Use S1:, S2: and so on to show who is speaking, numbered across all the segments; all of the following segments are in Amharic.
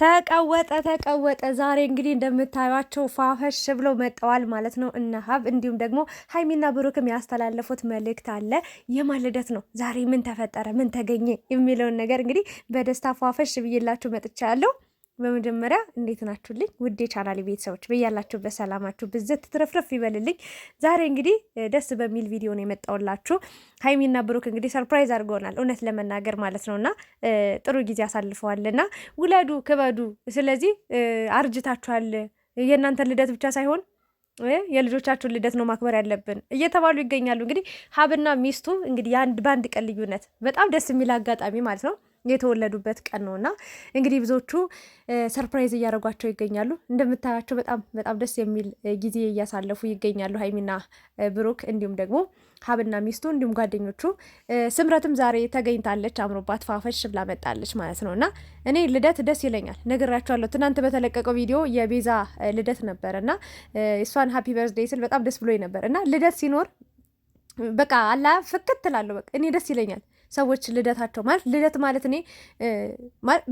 S1: ተቀወጠ ዛሬ እንግዲህ እንደምታዩቸው ፋፈሽ ብለው መጠዋል ማለት ነው እነ ሀብ እንዲሁም ደግሞ ሀይሚና ብሩክም ያስተላለፉት መልእክት አለ። የማን ልደት ነው ዛሬ? ምን ተፈጠረ? ምን ተገኘ? የሚለውን ነገር እንግዲህ በደስታ ፋፈሽ ብዬላችሁ መጥቻለሁ። በመጀመሪያ እንዴት ናችሁልኝ ውዴ ቻናል ቤተሰቦች፣ በያላችሁበት ሰላማችሁ ብዝት ትረፍረፍ ይበልልኝ። ዛሬ እንግዲህ ደስ በሚል ቪዲዮ ነው የመጣውላችሁ። ሀይሚና ብሩክ እንግዲህ ሰርፕራይዝ አድርገውናል እውነት ለመናገር ማለት ነውና ጥሩ ጊዜ አሳልፈዋልና ውለዱ ክበዱ። ስለዚህ አርጅታችኋል። የእናንተን ልደት ብቻ ሳይሆን የልጆቻችሁን ልደት ነው ማክበር ያለብን እየተባሉ ይገኛሉ። እንግዲህ ሀብና ሚስቱ እንግዲህ በአንድ ቀን ልዩነት በጣም ደስ የሚል አጋጣሚ ማለት ነው የተወለዱበት ቀን ነውና እንግዲህ ብዙዎቹ ሰርፕራይዝ እያደረጓቸው ይገኛሉ። እንደምታያቸው በጣም ደስ የሚል ጊዜ እያሳለፉ ይገኛሉ ሀይሚና ብሩክ፣ እንዲሁም ደግሞ ሀብና ሚስቱ እንዲሁም ጓደኞቹ። ስምረትም ዛሬ ተገኝታለች፣ አምሮባት ፋፈሽ ብላ መጣለች ማለት ነውና እኔ ልደት ደስ ይለኛል፣ ነግራቸዋለሁ። ትናንት በተለቀቀው ቪዲዮ የቤዛ ልደት ነበረ እና እሷን ሃፒ በርዝዴይ ስል በጣም ደስ ብሎኝ ነበር እና ልደት ሲኖር በቃ አላ ፍክት ትላለሁ። በቃ እኔ ደስ ይለኛል ሰዎች ልደታቸው ማለት ልደት ማለት እኔ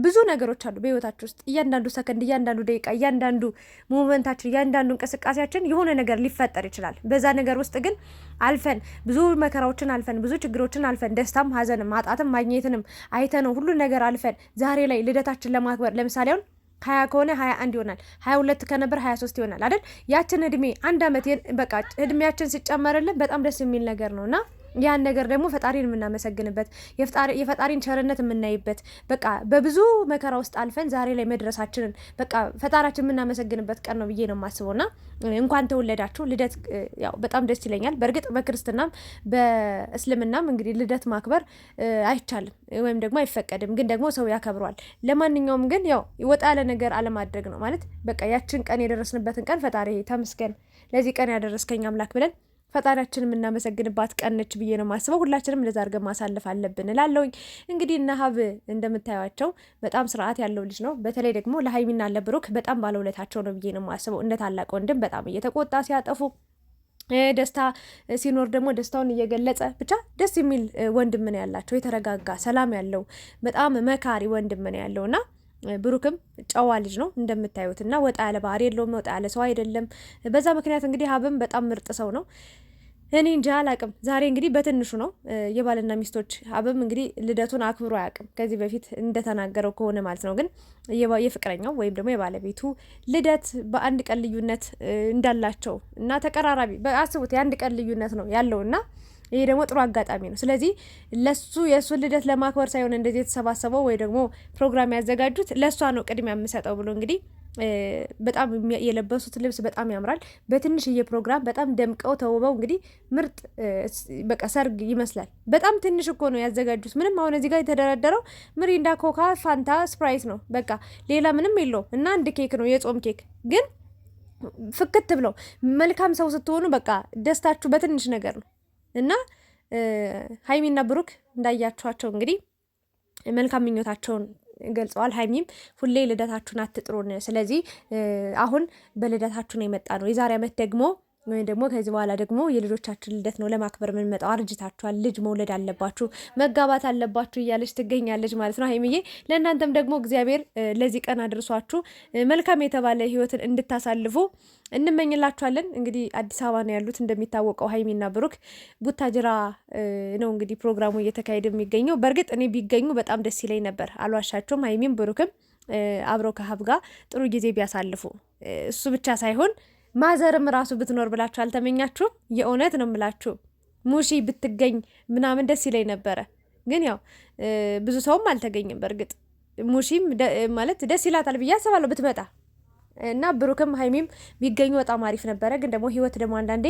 S1: ብዙ ነገሮች አሉ በህይወታችን ውስጥ እያንዳንዱ ሰከንድ፣ እያንዳንዱ ደቂቃ፣ እያንዳንዱ ሞመንታችን፣ እያንዳንዱ እንቅስቃሴያችን የሆነ ነገር ሊፈጠር ይችላል። በዛ ነገር ውስጥ ግን አልፈን ብዙ መከራዎችን አልፈን ብዙ ችግሮችን አልፈን ደስታም ሀዘንም ማጣትም ማግኘትንም አይተነው ሁሉ ነገር አልፈን ዛሬ ላይ ልደታችን ለማክበር ለምሳሌ አሁን 20 ከሆነ 21 ይሆናል፣ 22 ከነበር 23 ይሆናል አይደል? ያችን እድሜ አንድ አመት በቃ እድሜያችን ሲጨመርልን በጣም ደስ የሚል ነገር ነውና ያን ነገር ደግሞ ፈጣሪን የምናመሰግንበት የፈጣሪን ቸርነት የምናይበት በቃ በብዙ መከራ ውስጥ አልፈን ዛሬ ላይ መድረሳችንን በቃ ፈጣሪያችን የምናመሰግንበት ቀን ነው ብዬ ነው የማስበውና እንኳን ተወለዳችሁ። ልደት ያው በጣም ደስ ይለኛል። በእርግጥ በክርስትናም በእስልምናም እንግዲህ ልደት ማክበር አይቻልም ወይም ደግሞ አይፈቀድም፣ ግን ደግሞ ሰው ያከብረዋል። ለማንኛውም ግን ያው ወጣ ያለ ነገር አለማድረግ ነው ማለት በቃ ያችን ቀን የደረስንበትን ቀን ፈጣሪ ተመስገን ለዚህ ቀን ያደረስከኝ አምላክ ብለን ፈጣሪያችን የምናመሰግንባት ቀን ነች ብዬ ነው የማስበው። ሁላችንም እንደዛ አድርገን ማሳለፍ አለብን እላለሁኝ። እንግዲህ እነ ሀብ እንደምታዩቸው በጣም ስርዓት ያለው ልጅ ነው። በተለይ ደግሞ ለሀይሚና ለብሩክ በጣም ባለውለታቸው ነው ብዬ ነው የማስበው። እንደ ታላቅ ወንድም በጣም እየተቆጣ ሲያጠፉ፣ ደስታ ሲኖር ደግሞ ደስታውን እየገለጸ ብቻ ደስ የሚል ወንድም ነው ያላቸው። የተረጋጋ ሰላም ያለው በጣም መካሪ ወንድም ነው ያለውና ብሩክም ጨዋ ልጅ ነው እንደምታዩት እና ወጣ ያለ ባህሪ የለውም፣ ወጣ ያለ ሰው አይደለም። በዛ ምክንያት እንግዲህ ሀብም በጣም ምርጥ ሰው ነው። እኔ እንጃ አላቅም። ዛሬ እንግዲህ በትንሹ ነው የባልና ሚስቶች። ሀብም እንግዲህ ልደቱን አክብሮ አያውቅም ከዚህ በፊት እንደተናገረው ከሆነ ማለት ነው። ግን የፍቅረኛው ወይም ደግሞ የባለቤቱ ልደት በአንድ ቀን ልዩነት እንዳላቸው እና ተቀራራቢ አስቡት፣ የአንድ ቀን ልዩነት ነው ያለውና ይሄ ደግሞ ጥሩ አጋጣሚ ነው። ስለዚህ የእሱን ልደት ለማክበር ሳይሆን እንደዚህ የተሰባሰበው ወይ ደግሞ ፕሮግራም ያዘጋጁት ለእሷ ነው ቅድሚያ የምሰጠው ብሎ እንግዲህ በጣም የለበሱት ልብስ በጣም ያምራል። በትንሽዬ ፕሮግራም በጣም ደምቀው ተውበው እንግዲህ ምርጥ በቃ ሰርግ ይመስላል። በጣም ትንሽ እኮ ነው ያዘጋጁት። ምንም አሁን እዚህ ጋር የተደረደረው ምሪንዳ፣ ኮካ፣ ፋንታ፣ ስፕራይት ነው በቃ ሌላ ምንም የለውም። እና አንድ ኬክ ነው የጾም ኬክ። ግን ፍክት ብለው መልካም ሰው ስትሆኑ በቃ ደስታችሁ በትንሽ ነገር ነው። እና ሀይሚና ብሩክ እንዳያችኋቸው እንግዲህ መልካም ምኞታቸውን ገልጸዋል። ሀይሚም ሁሌ ልደታችሁን አትጥሩን፣ ስለዚህ አሁን በልደታችሁ ነው የመጣ ነው። የዛሬ ዓመት ደግሞ ወይም ደግሞ ከዚህ በኋላ ደግሞ የልጆቻችን ልደት ነው ለማክበር የምንመጣው። አርጅታችኋል፣ ልጅ መውለድ አለባችሁ፣ መጋባት አለባችሁ እያለች ትገኛለች ማለት ነው ሀይሚዬ። ለእናንተም ደግሞ እግዚአብሔር ለዚህ ቀን አድርሷችሁ መልካም የተባለ ህይወትን እንድታሳልፉ እንመኝላችኋለን። እንግዲህ አዲስ አበባ ነው ያሉት እንደሚታወቀው ሀይሚና ብሩክ። ቡታጅራ ነው እንግዲህ ፕሮግራሙ እየተካሄደ የሚገኘው። በእርግጥ እኔ ቢገኙ በጣም ደስ ይለኝ ነበር፣ አልዋሻቸውም። ሀይሚም ብሩክም አብረው ከሀብ ጋር ጥሩ ጊዜ ቢያሳልፉ እሱ ብቻ ሳይሆን ማዘርም ራሱ ብትኖር ብላችሁ አልተመኛችሁም? የእውነት ነው የምላችሁ። ሙሺ ብትገኝ ምናምን ደስ ይለኝ ነበረ። ግን ያው ብዙ ሰውም አልተገኘም። በእርግጥ ሙሺም ማለት ደስ ይላታል ብዬ አስባለሁ ብትመጣ እና ብሩክም ሀይሚም ቢገኙ በጣም አሪፍ ነበረ። ግን ደግሞ ህይወት ደግሞ አንዳንዴ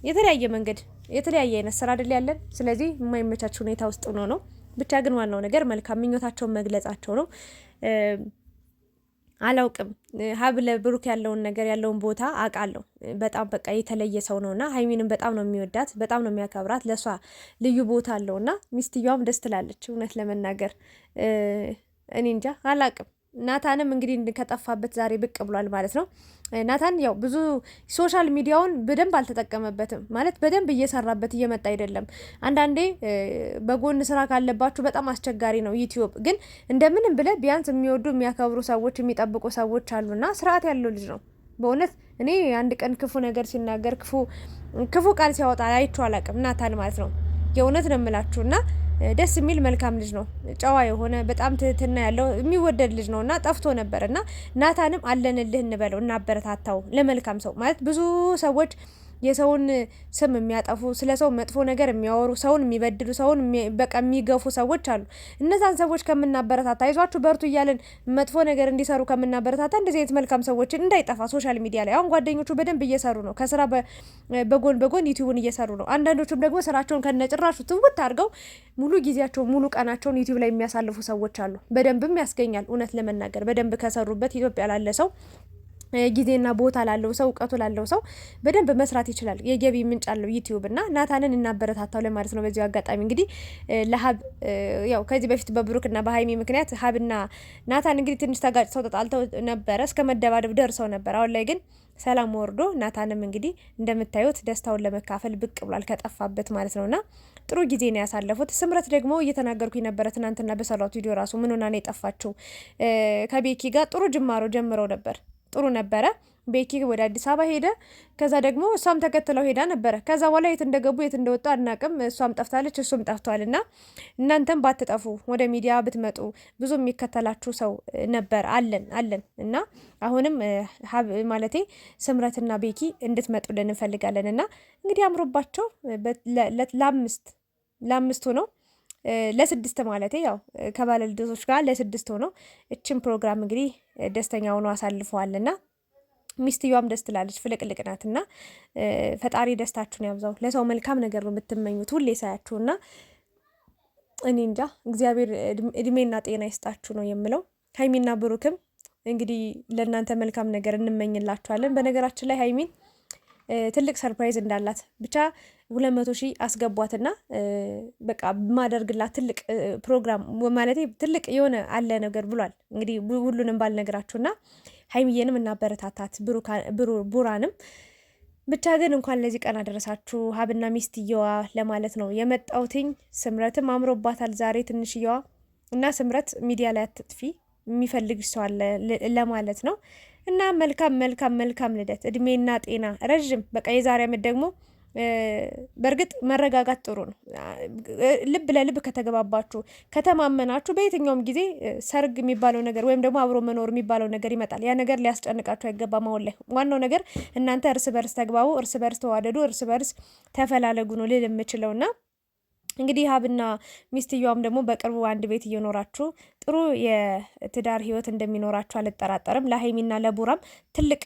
S1: የተለያየ መንገድ የተለያየ አይነት ስራ አይደል ያለን። ስለዚህ የማይመቻች ሁኔታ ውስጥ ነው። ብቻ ግን ዋናው ነገር መልካም ምኞታቸውን መግለጻቸው ነው። አላውቅም ሀብ ለብሩክ ያለውን ነገር ያለውን ቦታ አውቃለሁ። በጣም በቃ የተለየ ሰው ነውና ሀይሚንም በጣም ነው የሚወዳት፣ በጣም ነው የሚያከብራት። ለሷ ልዩ ቦታ አለውና ሚስትየዋም ደስ ትላለች። እውነት ለመናገር እኔ እንጃ አላውቅም። ናታንም እንግዲህ ከጠፋበት ዛሬ ብቅ ብሏል ማለት ነው። ናታን ያው ብዙ ሶሻል ሚዲያውን በደንብ አልተጠቀመበትም ማለት በደንብ እየሰራበት እየመጣ አይደለም። አንዳንዴ በጎን ስራ ካለባችሁ በጣም አስቸጋሪ ነው። ዩቲዩብ ግን እንደምንም ብለ ቢያንስ የሚወዱ የሚያከብሩ ሰዎች የሚጠብቁ ሰዎች አሉና ስርዓት ያለው ልጅ ነው በእውነት። እኔ አንድ ቀን ክፉ ነገር ሲናገር ክፉ ቃል ሲያወጣ አይቼው አላውቅም ናታን ማለት ነው። የእውነት ነው የምላችሁና ደስ የሚል መልካም ልጅ ነው። ጨዋ የሆነ በጣም ትህትና ያለው የሚወደድ ልጅ ነውና ጠፍቶ ነበርና ናታንም አለንልህ እንበለው እናበረታታው። ለመልካም ሰው ማለት ብዙ ሰዎች የሰውን ስም የሚያጠፉ ስለ ሰው መጥፎ ነገር የሚያወሩ ሰውን የሚበድሉ ሰውን በቃ የሚገፉ ሰዎች አሉ። እነዛን ሰዎች ከምናበረታታ አይዟችሁ በርቱ እያለን መጥፎ ነገር እንዲሰሩ ከምናበረታታ እንደዚህ አይነት መልካም ሰዎችን እንዳይጠፋ ሶሻል ሚዲያ ላይ አሁን ጓደኞቹ በደንብ እየሰሩ ነው። ከስራ በጎን ዩቲዩብን እየሰሩ ነው። አንዳንዶቹም ደግሞ ስራቸውን ከነጭራሹ ትውት አድርገው ሙሉ ጊዜያቸው ሙሉ ቀናቸውን ዩቲዩብ ላይ የሚያሳልፉ ሰዎች አሉ። በደንብም ያስገኛል እውነት ለመናገር በደንብ ከሰሩበት ኢትዮጵያ ላለ ሰው ጊዜና ቦታ ላለው ሰው እውቀቱ ላለው ሰው በደንብ መስራት ይችላል። የገቢ ምንጭ አለው ዩቲዩብ እና ናታንን እናበረታታው ለማለት ነው። በዚህ አጋጣሚ እንግዲህ ለሀብ ያው ከዚህ በፊት በብሩክና በሀይሚ ምክንያት ሀብና ናታን እንግዲህ ትንሽ ተጋጭተው ተጣልተው ነበረ፣ እስከ መደባደብ ደርሰው ነበር። አሁን ላይ ግን ሰላም ወርዶ ናታንም እንግዲህ እንደምታዩት ደስታውን ለመካፈል ብቅ ብሏል ከጠፋበት ማለት ነውና ጥሩ ጊዜ ነው ያሳለፉት። ስምረት ደግሞ እየተናገርኩኝ ነበረ ትናንትና በሰራሁት ቪዲዮ ራሱ ምን ሆና ነው የጠፋችው? ከቤኪ ጋር ጥሩ ጅማሮ ጀምረው ነበር። ጥሩ ነበረ። ቤኪ ወደ አዲስ አበባ ሄደ። ከዛ ደግሞ እሷም ተከትለው ሄዳ ነበረ። ከዛ በኋላ የት እንደገቡ የት እንደወጡ አናቅም። እሷም ጠፍታለች፣ እሱም ጠፍቷልና እናንተም ባትጠፉ ወደ ሚዲያ ብትመጡ ብዙ የሚከተላችሁ ሰው ነበር አለን እና አሁንም ማለቴ ስምረትና ቤኪ እንድትመጡልን እንፈልጋለን እና እንግዲህ አምሮባቸው ለአምስቱ ነው ለ6 ማለት ያው ከባለልደቶች ጋር ለ6 ሆኖ እችን ፕሮግራም እንግዲህ ደስተኛ ሆኖ አሳልፈዋልና ሚስትየዋም ደስ ትላለች፣ ፍልቅልቅ ናትና ፈጣሪ ደስታችሁን ያብዛው። ለሰው መልካም ነገር ነው የምትመኙት ሁሌ ሳያችሁና እኔ እንጃ እግዚአብሔር እድሜና ጤና ይስጣችሁ ነው የምለው። ሀይሚና ብሩክም እንግዲህ ለእናንተ መልካም ነገር እንመኝላችኋለን። በነገራችን ላይ ሀይሚን ትልቅ ሰርፕራይዝ እንዳላት ብቻ 200,000 አስገቧትና በቃ ማደርግላት ትልቅ ፕሮግራም ማለት ትልቅ የሆነ አለ ነገር ብሏል። እንግዲህ ሁሉንም ባልነግራችሁና ሀይሚዬንም እናበረታታት ቡራንም ብቻ ግን እንኳን ለዚህ ቀን አደረሳችሁ ሀብና ሚስትየዋ ለማለት ነው የመጣውትኝ። ስምረትም አምሮባታል ዛሬ ትንሽየዋ እና ስምረት ሚዲያ ላይ አትጥፊ የሚፈልግ ሰው አለ ለማለት ነው። እና መልካም ልደት እድሜና ጤና ረዥም በቃ የዛሬ ዓመት ደግሞ በእርግጥ መረጋጋት ጥሩ ነው። ልብ ለልብ ከተገባባችሁ ከተማመናችሁ በየትኛውም ጊዜ ሰርግ የሚባለው ነገር ወይም ደግሞ አብሮ መኖር የሚባለው ነገር ይመጣል። ያ ነገር ሊያስጨንቃችሁ አይገባም። አሁን ላይ ዋናው ነገር እናንተ እርስ በርስ ተግባቡ፣ እርስ በርስ ተዋደዱ፣ እርስ በርስ ተፈላለጉ ነው ልል የምችለውና እንግዲህ ሀብና ሚስትየዋም ደግሞ በቅርቡ አንድ ቤት እየኖራችሁ ጥሩ የትዳር ህይወት እንደሚኖራችሁ አልጠራጠርም። ለሀይሚና ለቡራም ትልቅ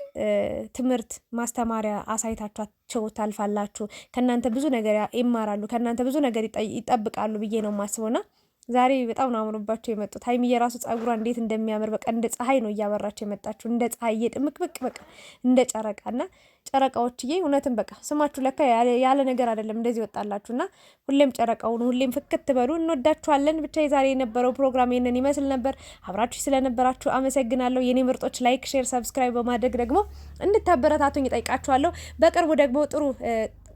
S1: ትምህርት ማስተማሪያ አሳይታችሁ ታልፋላችሁ። ከእናንተ ብዙ ነገር ይማራሉ፣ ከእናንተ ብዙ ነገር ይጠብቃሉ ብዬ ነው የማስበውና ዛሬ በጣም ነው አምሮባቸው የመጡት። ሀይሚ የራሱ ጸጉሯ እንዴት እንደሚያምር በቃ እንደ ፀሐይ ነው እያበራቸው የመጣችሁ፣ እንደ ፀሐይ እየጥምቅምቅ በቃ እንደ ጨረቃና ጨረቃዎችዬ እውነትም በቃ ስማችሁ ለካ ያለ ነገር አይደለም እንደዚህ ወጣላችሁና ሁሌም ጨረቃውን ሁሌም ፍክት በሉ። እንወዳችኋለን። ብቻ የዛሬ የነበረው ፕሮግራም ይሄንን ይመስል ነበር። አብራችሁ ስለነበራችሁ አመሰግናለሁ። የኔ ምርጦች ላይክ፣ ሼር፣ ሰብስክራይብ በማድረግ ደግሞ እንድታበረታቱኝ እጠይቃችኋለሁ። በቅርቡ ደግሞ ጥሩ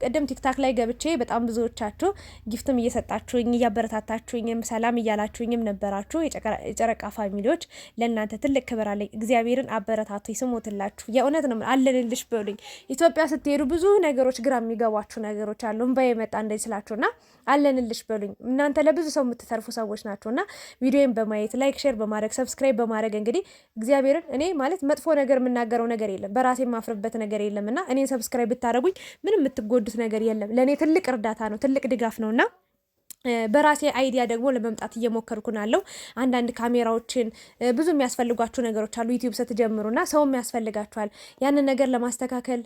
S1: ቅድም ቲክታክ ላይ ገብቼ በጣም ብዙዎቻችሁ ጊፍትም እየሰጣችሁኝ እያበረታታችሁኝም ሰላም እያላችሁኝም ነበራችሁ። የጨረቃ ፋሚሊዎች ለእናንተ ትልቅ ክብር አለኝ። እግዚአብሔርን አበረታቱ፣ ይስሞትላችሁ። የእውነት ነው አለንልሽ በሉኝ። ኢትዮጵያ ስትሄዱ ብዙ ነገሮች ግራ የሚገባችሁ ነገሮች አሉ። እንባ የመጣ እንደዚህ ስላችሁና አለንልሽ በሉኝ። እናንተ ለብዙ ሰው የምትተርፉ ሰዎች ናቸውና ቪዲዮን በማየት ላይክ፣ ሼር በማድረግ ሰብስክራይብ በማድረግ እንግዲህ እግዚአብሔርን እኔ ማለት መጥፎ ነገር የምናገረው ነገር የለም፣ በራሴ የማፍርበት ነገር የለምና እኔ ሰብስክራይብ ብታደርጉኝ ምንም የምትጎዱ ነገር የለም። ለኔ ትልቅ እርዳታ ነው፣ ትልቅ ድጋፍ ነውና በራሴ አይዲያ ደግሞ ለመምጣት እየሞከርኩ ናለው። አንዳንድ ካሜራዎችን ብዙ የሚያስፈልጓችሁ ነገሮች አሉ ዩቲዩብ ስትጀምሩና ሰውም ያስፈልጋችኋል። ያንን ነገር ለማስተካከል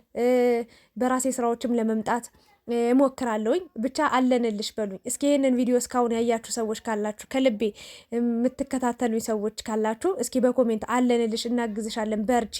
S1: በራሴ ስራዎችም ለመምጣት እሞክራለሁኝ። ብቻ አለንልሽ በሉኝ። እስኪ ይሄንን ቪዲዮ እስካሁን ያያችሁ ሰዎች ካላችሁ ከልቤ የምትከታተሉኝ ሰዎች ካላችሁ እስኪ በኮሜንት አለንልሽ፣ እናግዝሻለን፣ በርቺ፣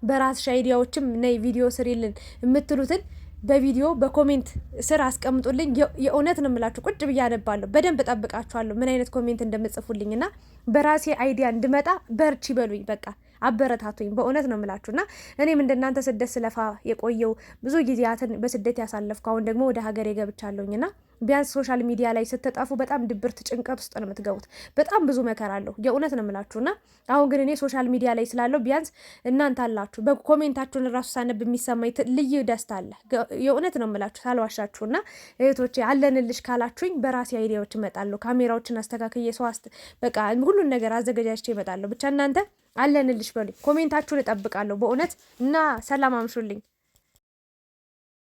S1: በራስሽ አይዲያዎችም ነይ ቪዲዮ ስሪልን የምትሉትን በቪዲዮ በኮሜንት ስር አስቀምጡልኝ። የእውነት ነው የምላችሁ፣ ቁጭ ብዬ አነባለሁ። በደንብ ጠብቃችኋለሁ ምን አይነት ኮሜንት እንደምጽፉልኝ እና በራሴ አይዲያ እንድመጣ በርቺ በሉኝ። በቃ አበረታቱኝ። በእውነት ነው የምላችሁ እና እኔም እንደናንተ ስደት ስለፋ የቆየው ብዙ ጊዜያትን በስደት ያሳለፍኩ አሁን ደግሞ ወደ ሀገሬ ገብቻለሁኝ እና ቢያንስ ሶሻል ሚዲያ ላይ ስትጠፉ በጣም ድብርት፣ ጭንቀት ውስጥ ነው የምትገቡት። በጣም ብዙ መከራ አለው። የእውነት ነው የምላችሁ እና አሁን ግን እኔ ሶሻል ሚዲያ ላይ ስላለው ቢያንስ እናንተ አላችሁ። በኮሜንታችሁን ራሱ ሳነብ የሚሰማኝ ልዩ ደስታ አለ። የእውነት ነው የምላችሁ ሳልዋሻችሁ እና እህቶቼ አለንልሽ ካላችሁኝ በራሴ አይዲያዎች እመጣለሁ። ካሜራዎችን አስተካክዬ በቃ ሁሉን ነገር አዘገጃጅቼ እመጣለሁ። ብቻ እናንተ አለንልሽ በሉኝ። ኮሜንታችሁን እጠብቃለሁ በእውነት እና ሰላም አምሹልኝ።